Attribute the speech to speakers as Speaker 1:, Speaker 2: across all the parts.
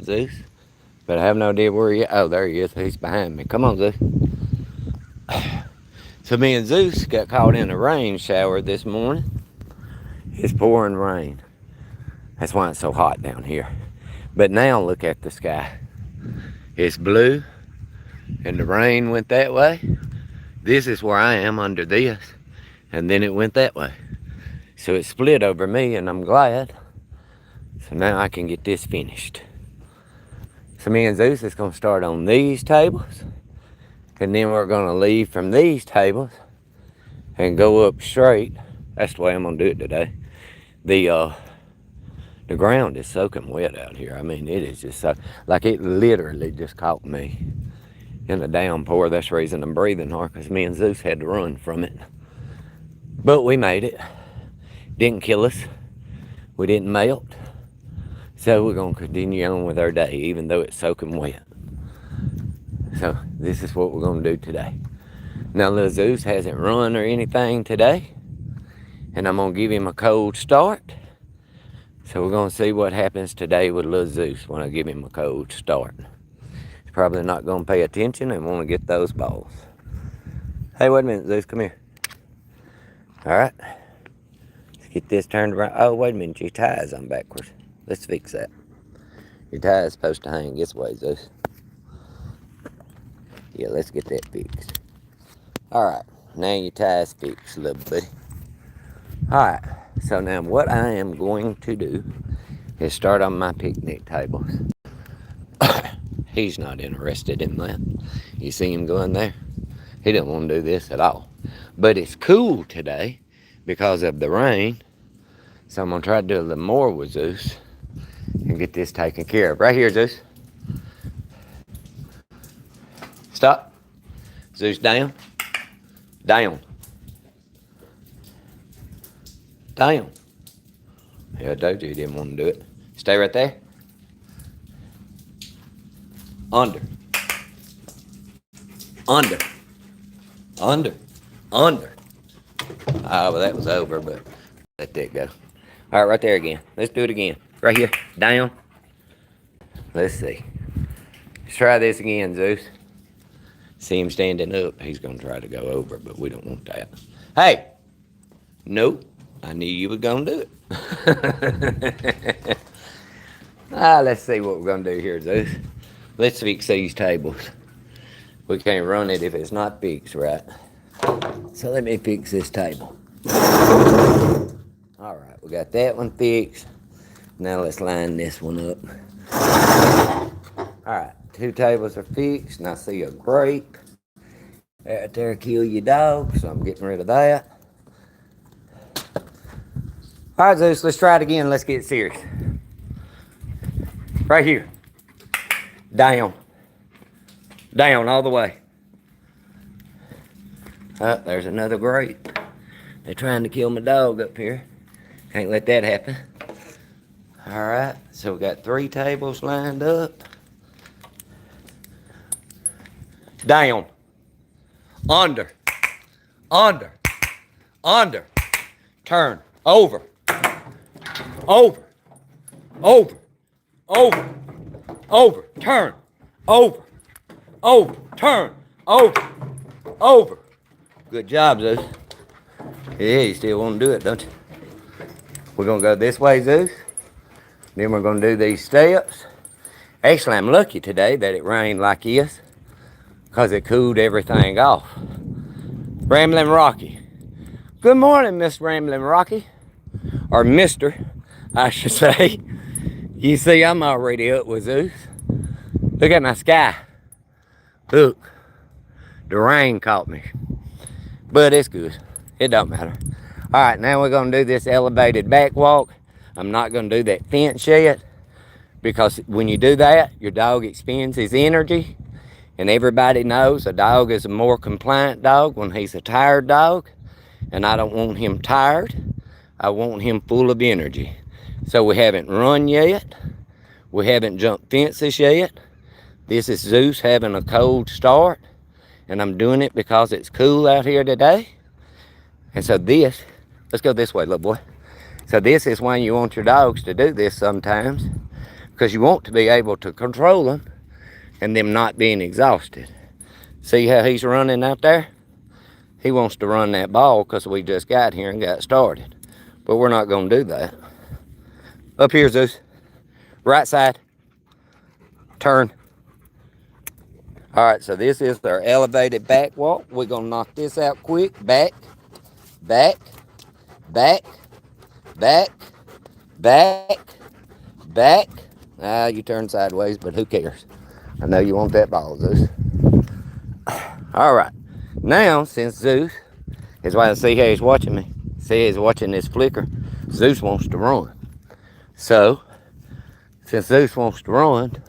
Speaker 1: Zeus. But I have no idea where he is. Oh, there he is. He's behind me. Come on, Zeus. So me and Zeus got caught in a rain shower this morning. It's pouring rain. That's why it's so hot down here. But now look at the sky. It's blue, and the rain went that way. This is where I am under this, and then it went that way. So it split over me, and I'm glad. So now I can get this finished. So me and Zeus is going to start on these tables, and then we're going to leave from these tables and go up straight. That's the way I'm going to do it today. The ground is soaking wet out here. I mean, it is just so, like it literally just caught me in a downpour. That's the reason I'm breathing hard, because me and Zeus had to run from it. But we made it. Didn't kill us. We didn't melt. So we're going to continue on with our day, even though it's soaking wet. So this is what we're going to do today. Now, little Zeus hasn't run or anything today, and I'm going to give him a cold start. So we're going to see what happens today with little Zeus when I give him a cold start. He's probably not going to pay attention and want to get those balls. Hey, wait a minute, Zeus, come here. All right. Let's get this turned around. Oh, wait a minute, your tie is on backwards. Let's fix that. Your tie is supposed to hang this way, Zeus. Yeah, let's get that fixed. All right, now your tie is fixed, little buddy. All right, so now what I am going to do is start on my picnic tables. He's not interested in that. You see him going there? He don't want to do this at all. But it's cool today because of the rain. So I'm going to try to do a little more with Zeus and get this taken care of. Right here, Zeus. Stop. Zeus, down. Down. Down. Yeah, I told you he didn't want to do it. Stay right there. Under. Under. Under. Under. Oh, well, that was over, but let that go. All right, right there again. Let's do it again. Right here. Down. Let's see. Let's try this again, Zeus. See him standing up. He's going to try to go over, but we don't want that. Hey! Nope. I knew you were going to do it. Let's see what we're going to do here, Zeus. Let's fix these tables. We can't run it if it's not fixed right. So let me fix this table. All right, we got that one fixed. Now let's line this one up. All right, 2 tables are fixed, and I see a grape. Right there, kill your dog, so I'm getting rid of that. All right, Zeus, let's try it again. Let's get serious. Right here. Down. Down all the way. Oh, there's another grape. They're trying to kill my dog up here. Can't let that happen. All right, so we got 3 tables lined up. Down. Under. Under. Under. Turn. Over. Over. Over. Over. Over. Turn. Over. Over. Turn. Over. Over. Good job, Zeus. Yeah, you still want to do it, don't you? We're going to go this way, Zeus. Then we're going to do these steps. Actually, I'm lucky today that it rained like this, because it cooled everything off. Ramblin' Rocky. Good morning, Miss Ramblin' Rocky. Or Mr., I should say. You see, I'm already up with Zeus. Look at my sky. Look. The rain caught me. But it's good. It don't matter. All right, now we're going to do this elevated back walk. I'm not going to do that fence yet, because when you do that, your dog expends his energy. And everybody knows a dog is a more compliant dog when he's a tired dog. And I don't want him tired. I want him full of energy. So we haven't run yet. We haven't jumped fences yet. This is Zeus having a cold start. And I'm doing it because it's cool out here today. And so this, let's go this way, little boy. So this is when you want your dogs to do this sometimes, because you want to be able to control them and them not being exhausted. See how he's running out there? He wants to run that ball because we just got here and got started. But we're not going to do that. Up here, Zeus. Right side. Turn. All right, so this is their elevated back walk. We're going to knock this out quick. Back, back, back, back, back, back. Ah, you turn sideways, but who cares? I know you want that ball, Zeus. All right. Now, since Zeus is why I see how he's watching me. See, he's watching this flicker. Zeus wants to run. So, since Zeus wants to run,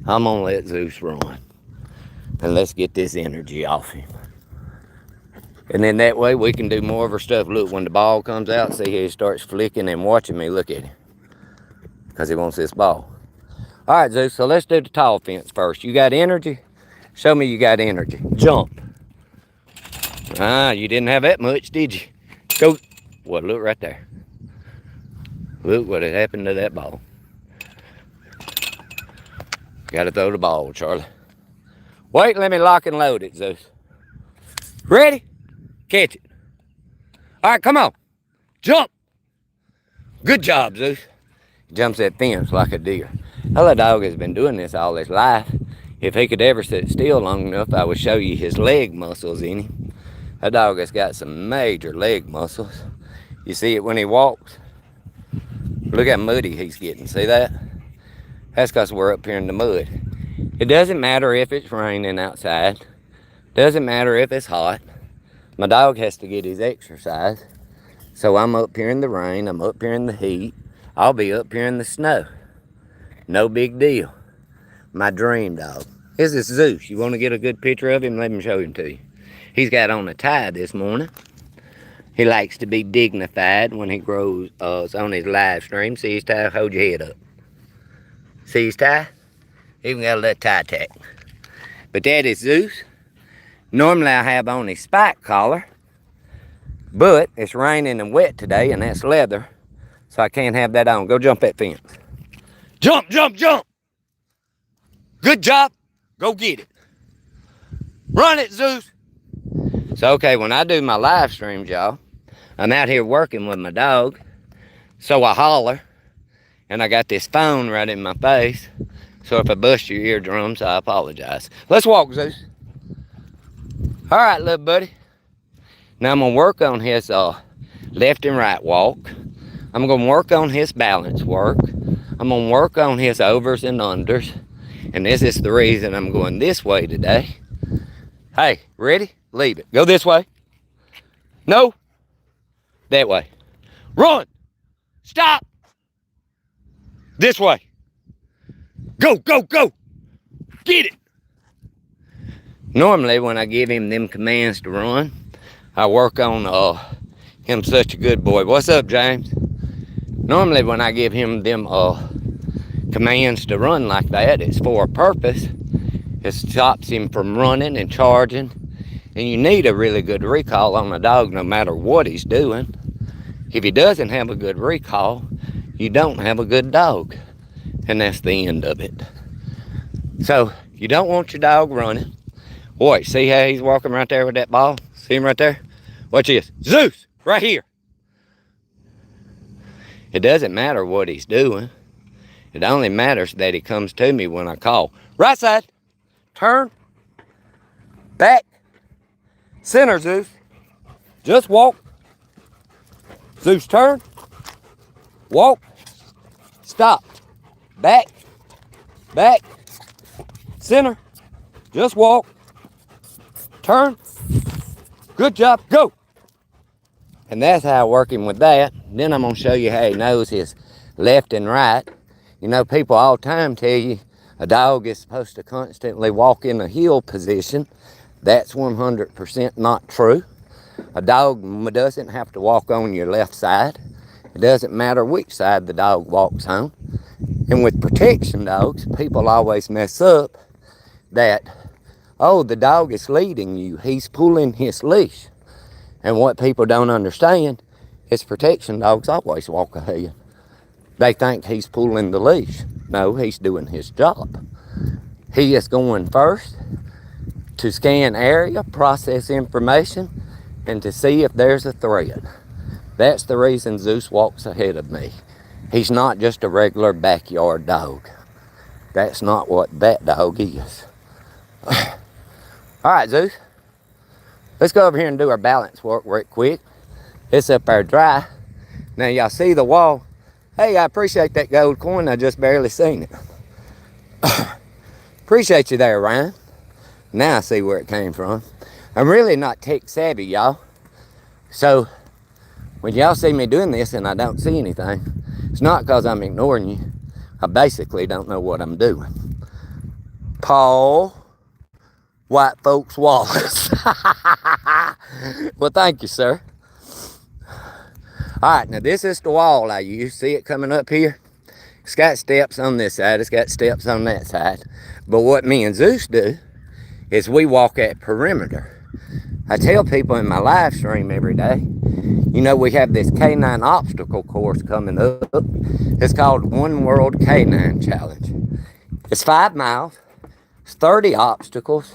Speaker 1: I'm going to let Zeus run. And let's get this energy off him. And then that way we can do more of our stuff. Look, when the ball comes out, see how he starts flicking and watching me. Look at him. Because he wants this ball. All right, Zeus, so let's do the tall fence first. You got energy? Show me you got energy. Jump. Ah, you didn't have that much, did you? Go. Well, look right there. Look what had happened to that ball. Got to throw the ball, Charlie. Wait, let me lock and load it, Zeus. Ready? Catch it. All right, come on. Jump. Good job, Zeus. He jumps that fence like a deer. That little dog has been doing this all his life. If he could ever sit still long enough, I would show you his leg muscles in him. That dog has got some major leg muscles. You see it when he walks? Look how muddy he's getting. See that? That's because we're up here in the mud. It doesn't matter if it's raining outside. Doesn't matter if it's hot. My dog has to get his exercise. So I'm up here in the rain. I'm up here in the heat. I'll be up here in the snow. No big deal. My dream dog. This is Zeus. You want to get a good picture of him? Let me show him to you. He's got on a tie this morning. He likes to be dignified when he grows on his live stream. See his tie? Hold your head up. See his tie? Even got a little tie tack. But that is Zeus. Normally I have on his spike collar. But it's raining and wet today and that's leather. So I can't have that on. Go jump that fence. Jump, jump, jump. Good job. Go get it. Run it, Zeus. So, okay, when I do my live streams, y'all, I'm out here working with my dog. So I holler. And I got this phone right in my face. So if I bust your eardrums, I apologize. Let's walk, Zeus. All right, little buddy. Now I'm going to work on his left and right walk. I'm going to work on his balance work. I'm going to work on his overs and unders. And this is the reason I'm going this way today. Hey, ready? Leave it. Go this way. No. That way. Run. Stop. This way. Go, go, go. Get it. Normally, when I give him them commands to run, I work on him such a good boy. What's up, James? Normally, when I give him them commands to run like that, it's for a purpose. It stops him from running and charging. And you need a really good recall on a dog no matter what he's doing. If he doesn't have a good recall, you don't have a good dog. And that's the end of it. So, you don't want your dog running. Boy, see how he's walking right there with that ball? See him right there? Watch this. Zeus, right here. It doesn't matter what he's doing. It only matters that he comes to me when I call. Right side. Turn. Back. Center, Zeus. Just walk. Zeus, turn. Walk. Stop. Back. Back. Center. Just walk. Turn. Good job. Go. And that's how I work him with that. Then I'm going to show you how he knows his left and right. You know, people all the time tell you a dog is supposed to constantly walk in a heel position. That's 100% not true. A dog doesn't have to walk on your left side. It doesn't matter which side the dog walks on. And with protection dogs, people always mess up that, oh, the dog is leading you. He's pulling his leash. And what people don't understand is protection dogs always walk ahead. They think he's pulling the leash. No, he's doing his job. He is going first to scan area, process information, and to see if there's a threat. That's the reason Zeus walks ahead of me. He's not just a regular backyard dog. That's not what that dog is. All right, Zeus. Let's go over here and do our balance work right quick. It's up there dry. Now y'all see the wall. Hey, I appreciate that gold coin. I just barely seen it. Appreciate you there, Ryan. Now I see where it came from. I'm really not tech savvy, y'all. So when y'all see me doing this and I don't see anything, it's not because I'm ignoring you. I basically don't know what I'm doing. Paul White Folks Wallace. Well, thank you, sir. All right, now this is the wall I use. See it coming up here? It's got steps on this side. It's got steps on that side. But what me and Zeus do is we walk at perimeter. I tell people in my live stream every day, you know, we have this K9 obstacle course coming up. It's called One World K9 Challenge. It's 5 miles. It's 30 obstacles.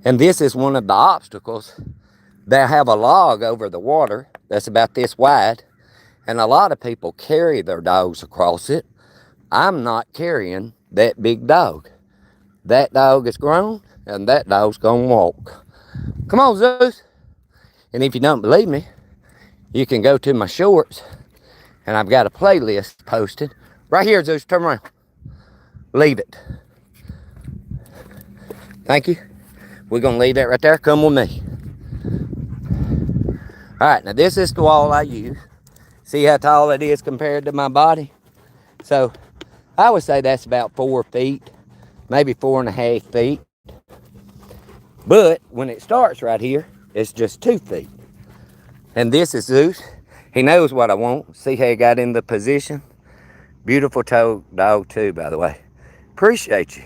Speaker 1: And this is one of the obstacles. They have a log over the water that's about this wide, and a lot of people carry their dogs across it. I'm not carrying that big dog. That dog is grown, and that dog's gonna walk. Come on, Zeus. And if you don't believe me, you can go to my shorts, and I've got a playlist posted. Right here, Zeus, turn around. Leave it. Thank you. We're gonna leave that right there. Come with me. All right, now this is the wall I use. See how tall it is compared to my body? So I would say that's about 4 feet, maybe 4.5 feet. But when it starts right here, it's just 2 feet. And this is Zeus. He knows what I want. See how he got in the position? Beautiful toe dog too, by the way. Appreciate you.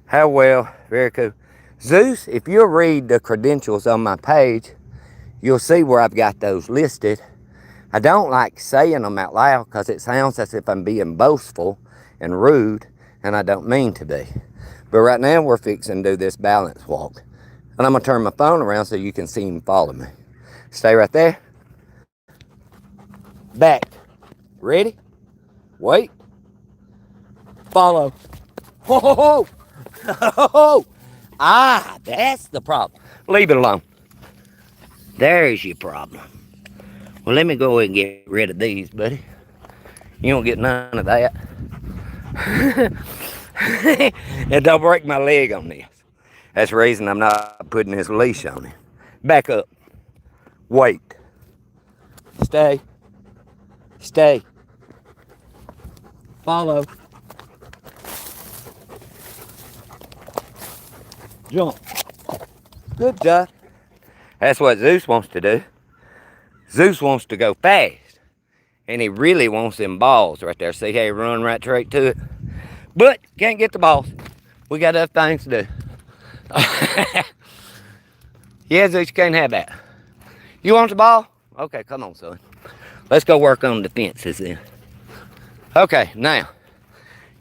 Speaker 1: How well, very cool. Zeus, if you'll read the credentials on my page, you'll see where I've got those listed. I don't like saying them out loud because it sounds as if I'm being boastful and rude, and I don't mean to be. But right now we're fixing to do this balance walk. And I'm gonna turn my phone around so you can see him follow me. Stay right there. Back. Ready? Wait. Follow. Ho, ho, ho. Ho, ho. Ah, that's the problem. Leave it alone. There's your problem. Well, let me go ahead and get rid of these, buddy. You don't get none of that. And don't break my leg on this. That's the reason I'm not putting this leash on him. Back up. Wait. Stay. Stay. Follow. Jump. Good job. That's what Zeus wants to do. Zeus wants to go fast. And he really wants them balls right there. See how he run right straight to it? But can't get the balls. We got other things to do. Yeah, Zeus, you can't have that. You want the ball? Okay, come on, son. Let's go work on the fences then. Okay, now.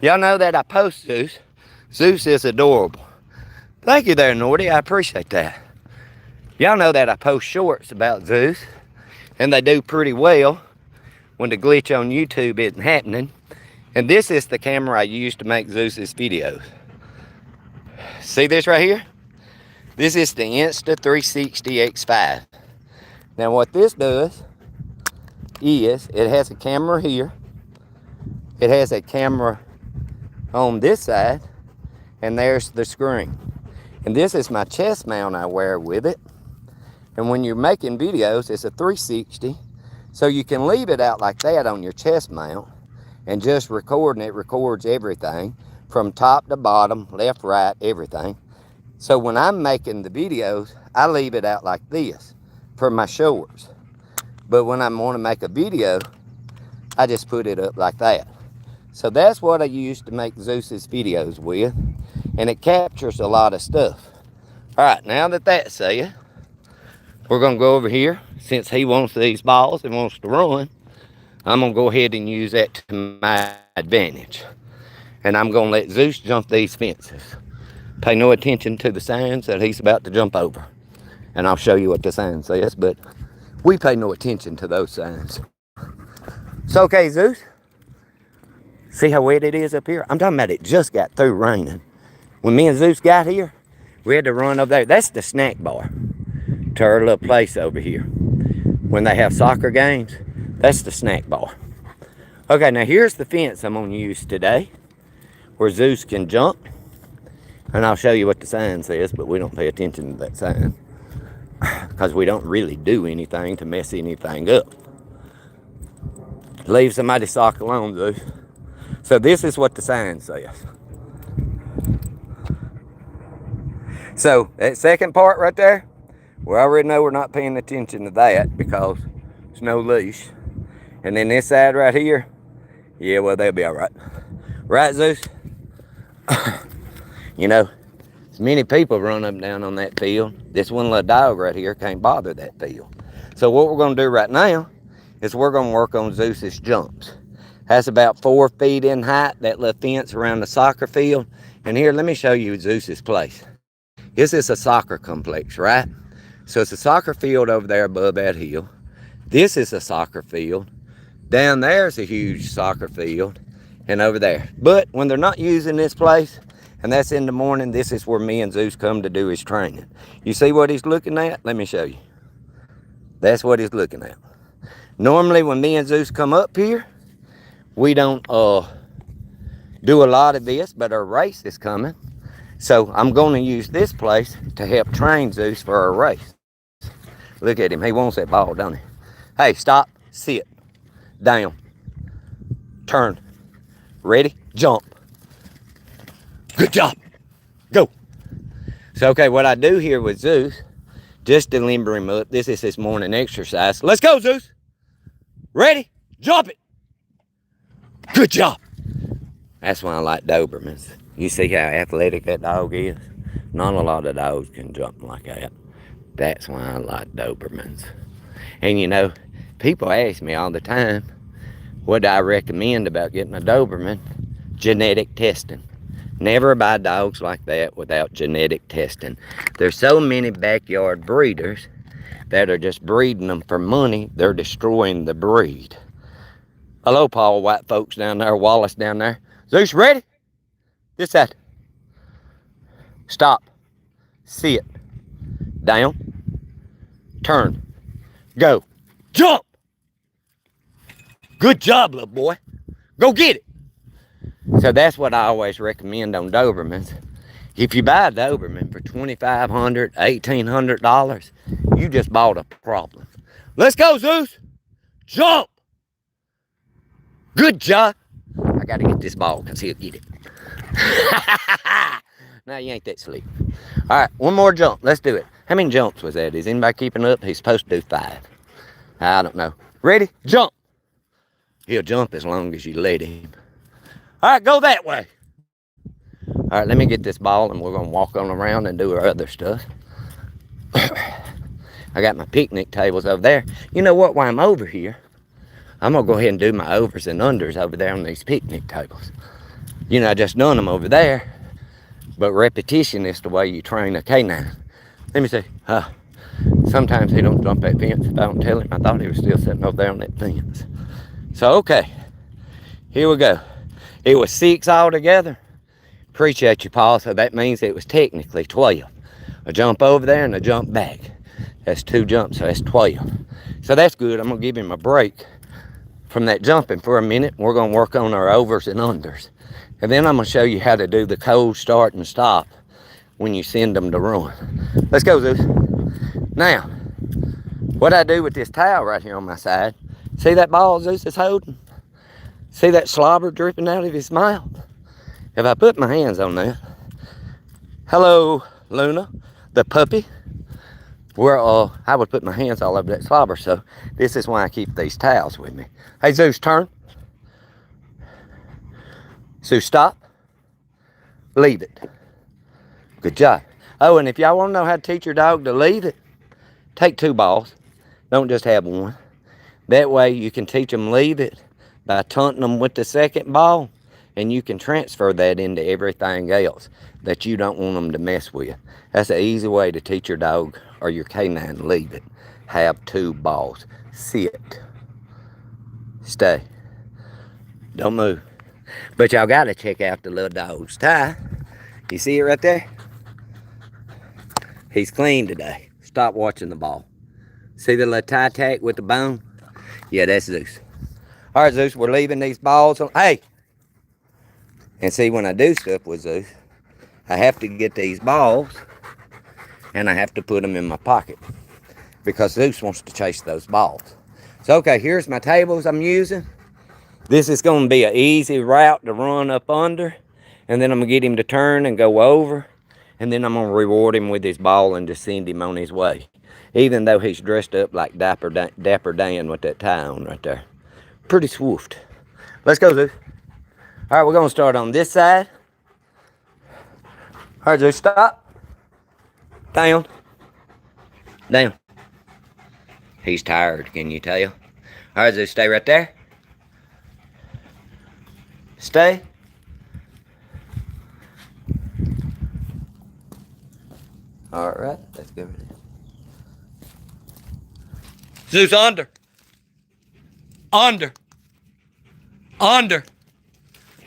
Speaker 1: Y'all know that I post Zeus. Zeus is adorable. Thank you there, Nordy. I appreciate that. Y'all know that I post shorts about Zeus. And they do pretty well when the glitch on YouTube isn't happening. And this is the camera I use to make Zeus's videos. See this right here? This is the Insta360 X5. Now what this does is it has a camera here. It has a camera on this side. And there's the screen. And this is my chest mount I wear with it. And when you're making videos, it's a 360. So you can leave it out like that on your chest mount and just record, and it records everything from top to bottom, left, right, everything. So when I'm making the videos, I leave it out like this for my shorts. But when I want to make a video, I just put it up like that. So that's what I use to make Zeus's videos with. And it captures a lot of stuff. All right, now that that's said, we're going to go over here. Since he wants these balls and wants to run, I'm going to go ahead and use that to my advantage. And I'm going to let Zeus jump these fences. Pay no attention to the signs that he's about to jump over. And I'll show you what the sign says, but we pay no attention to those signs. It's okay, Zeus. See how wet it is up here? I'm talking about it just got through raining. When me and Zeus got here, we had to run over there. That's the snack bar to our little place over here. When they have soccer games, that's the snack bar. Okay, now here's the fence I'm going to use today where Zeus can jump. And I'll show you what the sign says, but we don't pay attention to that sign because we don't really do anything to mess anything up. Leave somebody's sock alone, Zeus. So this is what the sign says. So that second part right there, we already know we're not paying attention to that because there's no leash. And then this side right here, yeah, well, they'll be all right. Right, Zeus? You know, many people run up and down on that field. This one little dog right here can't bother that field. So what we're going to do right now is we're going to work on Zeus's jumps. That's about 4 feet in height, that little fence around the soccer field. And here, let me show you Zeus's place. This is a soccer complex, right? So it's a soccer field over there above that hill. This is a soccer field. Down there's a huge soccer field. And over there. But when they're not using this place, and that's in the morning, this is where me and Zeus come to do his training. You see what he's looking at? Let me show you. That's what he's looking at. Normally when me and Zeus come up here, we don't do a lot of this, but our race is coming. So I'm going to use this place to help train Zeus for our race. Look at him. He wants that ball, don't he? Hey, stop, sit, down, turn, ready, jump. Good job. Go. So, okay, what I do here with Zeus, just to limber him up, this is his morning exercise. Let's go, Zeus. Ready? Jump it. Good job. That's why I like Dobermans. You see how athletic that dog is? Not a lot of dogs can jump like that. That's why I like Dobermans. And you know, people ask me all the time, what do I recommend about getting a Doberman? Genetic testing. Never buy dogs like that without genetic testing. There's so many backyard breeders that are just breeding them for money. They're destroying the breed. Hello, Paul, white folks down there, Wallace down there. Zeus, ready? This side. Stop. Sit. Down. Turn. Go. Jump. Good job, little boy. Go get it. So that's what I always recommend on Dobermans. If you buy a Doberman for $2,500, $1,800, you just bought a problem. Let's go, Zeus. Jump. Good job. I got to get this ball because he'll get it. Now you ain't that sleep. All right, one more jump. Let's do it. How many jumps was that? Is anybody keeping up? He's supposed to do 5. I don't know. Ready? Jump. He'll jump as long as you let him. All right, go that way. All right, let me get this ball and we're going to walk on around and do our other stuff. I got my picnic tables over there. You know what? While I'm over here, I'm going to go ahead and do my overs and unders over there on these picnic tables. You know, I just done them over there. But repetition is the way you train a canine. Let me see. Sometimes he don't jump that fence if I don't tell him. I thought he was still sitting over there on that fence. So, okay. Here we go. It was 6 altogether. Appreciate you, Paul. So that means it was technically 12. A jump over there and a jump back. That's 2 jumps, so that's 12. So that's good. I'm going to give him a break from that jumping for a minute. We're going to work on our overs and unders. And then I'm going to show you how to do the cold start and stop when you send them to run. Let's go, Zeus. Now, what I do with this towel right here on my side, see that ball Zeus is holding? See that slobber dripping out of his mouth? If I put my hands on that, hello, Luna, the puppy, where I would put my hands all over that slobber. So this is why I keep these towels with me. Hey, Zeus, turn. Zeus, stop. Leave it. Good job. Oh, and if y'all want to know how to teach your dog to leave it, take 2 balls. Don't just have 1. That way you can teach them leave it by taunting them with the second ball. and you can transfer that into everything else that you don't want them to mess with. That's an easy way to teach your dog or your canine to leave it. Have 2 balls. Sit. Stay. Don't move. But y'all got to check out the little dog's tie. You see it right there? He's clean today. Stop watching the ball. See the little tie tack with the bone? Yeah, that's Zeus. All right, Zeus, we're leaving these balls on. Hey! And see, when I do stuff with Zeus, I have to get these balls and I have to put them in my pocket because Zeus wants to chase those balls. So, okay, here's my tables I'm using. This is going to be an easy route to run up under, and then I'm going to get him to turn and go over, and then I'm going to reward him with his ball and just send him on his way, even though he's dressed up like Dapper Dan with that tie on right there. Pretty swift. Let's go, Zeus. All right, we're going to start on this side. All right, Zeus, stop. Down. Down. He's tired, can you tell? All right, Zeus, stay right there. Stay. All right, let's go with it. Zeus, under. Under. Under.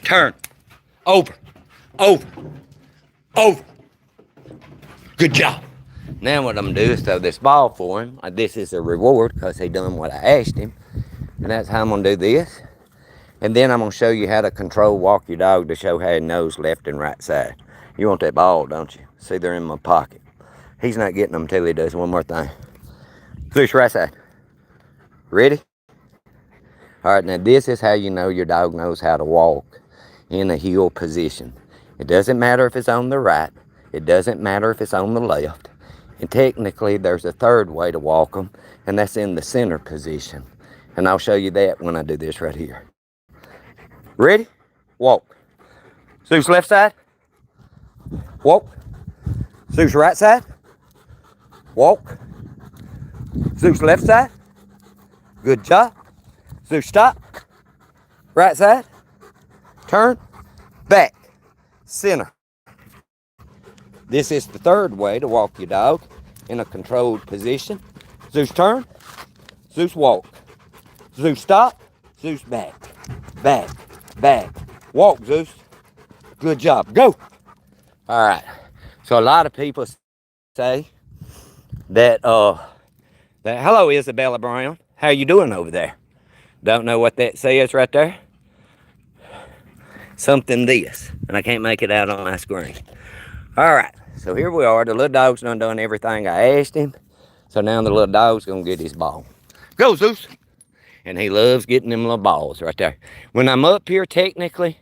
Speaker 1: Turn. Over. Over. Over. Good job. Now what I'm going to do is throw this ball for him. This is a reward because he done what I asked him. And that's how I'm going to do this. And then I'm going to show you how to control walk your dog to show how he knows left and right side. You want that ball, don't you? See, they're in my pocket. He's not getting them until he does one more thing. Push right side. Ready? All right, now this is how you know your dog knows how to walk in a heel position. It doesn't matter if it's on the right. It doesn't matter if it's on the left. And technically, there's a third way to walk them, and that's in the center position. And I'll show you that when I do this right here. Ready? Walk. Zeus left side. Walk. Zeus right side. Walk. Zeus left side. Good job. Zeus stop. Right side. Turn. Back. Center. This is the third way to walk your dog in a controlled position. Zeus turn. Zeus walk. Zeus stop. Zeus back. Back. Back. Walk, Zeus. Good job. Go. All right. So a lot of people say that, hello, Isabella Brown. How you doing over there? Don't know what that says right there? Something this. And I can't make it out on my screen. All right. So here we are. The little dog's done everything I asked him. So now the little dog's going to get his ball. Go, Zeus. And he loves getting them little balls right there. When I'm up here, technically,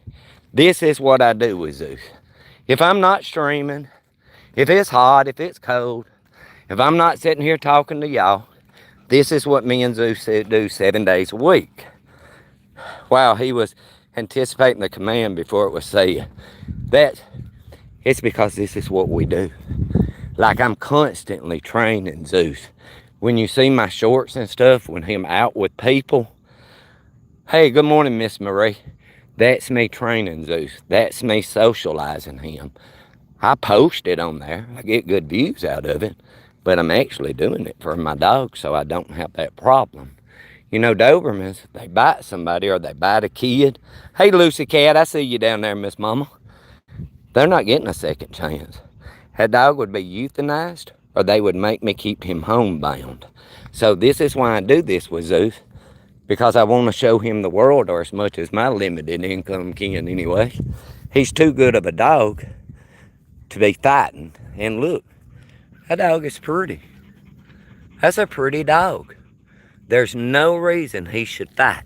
Speaker 1: this is what I do with Zeus. If I'm not streaming, if it's hot, if it's cold, if I'm not sitting here talking to y'all, this is what me and Zeus do 7 days a week. Wow, he was anticipating the command before it was said. It's because this is what we do. Like I'm constantly training Zeus. When you see my shorts and stuff, when I'm out with people, hey, good morning, Miss Marie. That's me training Zeus. That's me socializing him. I post it on there. I get good views out of it, but I'm actually doing it for my dog so I don't have that problem. You know, Dobermans, they bite somebody or they bite a kid. Hey, Lucy Cat, I see you down there, Miss Mama. They're not getting a second chance. That dog would be euthanized or they would make me keep him homebound. So this is why I do this with Zeus, because I want to show him the world, or as much as my limited income can anyway. He's too good of a dog to be fighting. And look, that dog is pretty. That's a pretty dog. There's no reason he should fight.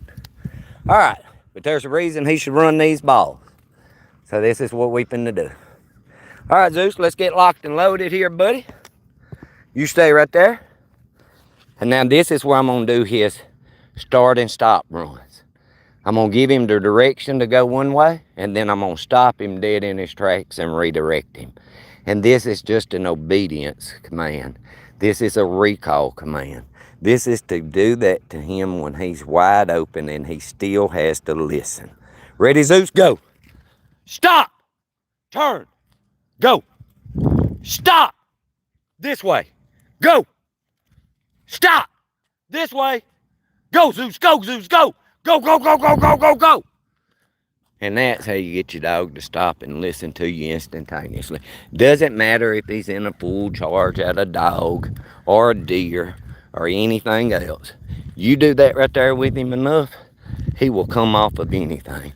Speaker 1: All right, but there's a reason he should run these balls. So this is what we finna do. All right, Zeus, let's get locked and loaded here, buddy. You stay right there. And now this is where I'm going to do his start and stop runs. I'm going to give him the direction to go one way, and then I'm going to stop him dead in his tracks and redirect him. And this is just an obedience command. This is a recall command. This is to do that to him when he's wide open and he still has to listen. Ready, Zeus? Go. Stop. Turn. Go. Stop. This way. Go. Stop. This way. Go, Zeus. Go, Zeus. Go. Go, go, go, go, go, go, go. And that's how you get your dog to stop and listen to you instantaneously. Doesn't matter if he's in a full charge at a dog or a deer or anything else. You do that right there with him enough, he will come off of anything.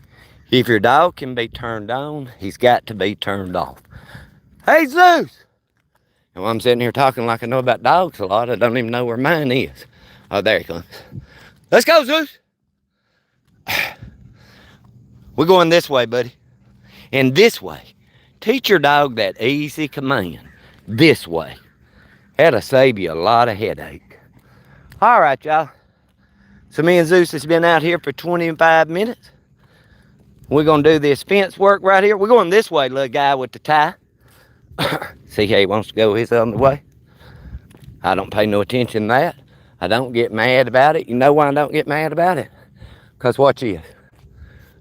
Speaker 1: If your dog can be turned on, he's got to be turned off. Hey, Zeus! And while I'm sitting here talking like I know about dogs a lot, I don't even know where mine is. Oh, there he comes. Let's go, Zeus! We're going this way, buddy. And this way. Teach your dog that easy command. This way. That'll save you a lot of headache. All right, y'all. So me and Zeus has been out here for 25 minutes. We're going to do this fence work right here. We're going this way, little guy with the tie. See how he wants to go his other way? I don't pay no attention to that. I don't get mad about it. You know why I don't get mad about it? Because watch this.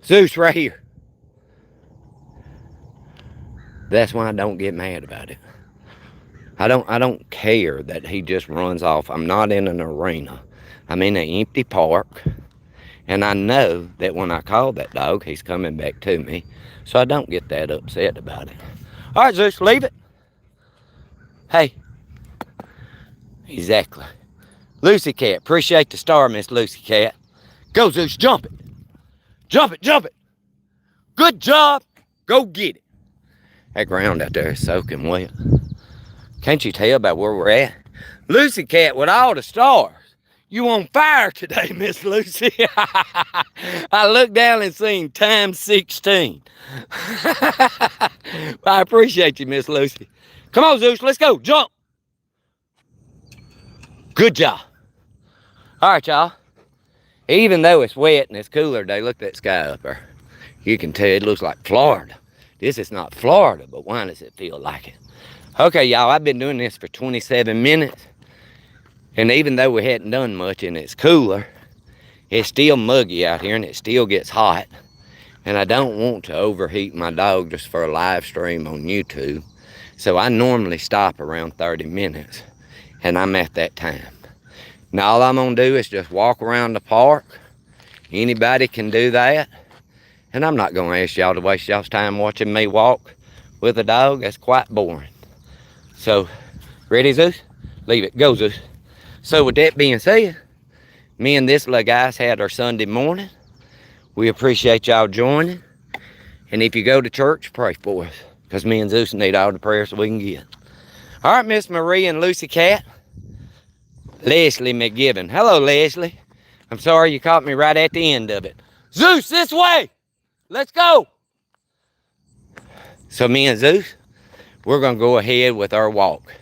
Speaker 1: Zeus right here. That's why I don't get mad about it. I don't care that he just runs off. I'm not in an arena. I'm in an empty park. And I know that when I call that dog, he's coming back to me. So I don't get that upset about it. All right, Zeus, leave it. Hey. Exactly. Lucy Cat. Appreciate the star, Miss Lucy Cat. Go, Zeus, jump it. Jump it, jump it. Good job. Go get it. That ground out there is soaking wet. Can't you tell by where we're at? Lucy Cat with all the stars. You on fire today, Miss Lucy. I looked down and seen times 16. I appreciate you, Miss Lucy. Come on, Zeus, let's go. Jump. Good job. All right, y'all. Even though it's wet and it's cooler today, look at that sky up there. You can tell it looks like Florida. This is not Florida, but why does it feel like it? Okay, y'all, I've been doing this for 27 minutes. And even though we hadn't done much and it's cooler, it's still muggy out here and it still gets hot. And I don't want to overheat my dog just for a live stream on YouTube. So I normally stop around 30 minutes and I'm at that time. Now all I'm gonna do is just walk around the park. Anybody can do that. And I'm not gonna ask y'all to waste y'all's time watching me walk with a dog. That's quite boring. So, ready, Zeus? Leave it, go, Zeus. So with that being said, me and this little guy's had our Sunday morning. We appreciate y'all joining. And if you go to church, pray for us. Because me and Zeus need all the prayers we can get. All right, Miss Marie and Lucy Cat. Leslie McGibbon. Hello, Leslie. I'm sorry you caught me right at the end of it. Zeus, this way. Let's go. So me and Zeus, we're going to go ahead with our walk.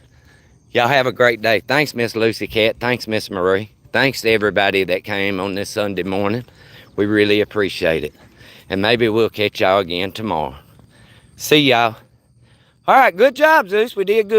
Speaker 1: Y'all have a great day. Thanks, Miss Lucy Cat. Thanks, Miss Marie. Thanks to everybody that came on this Sunday morning. We really appreciate it. And maybe we'll catch y'all again tomorrow. See y'all. All right, good job, Zeus. We did good.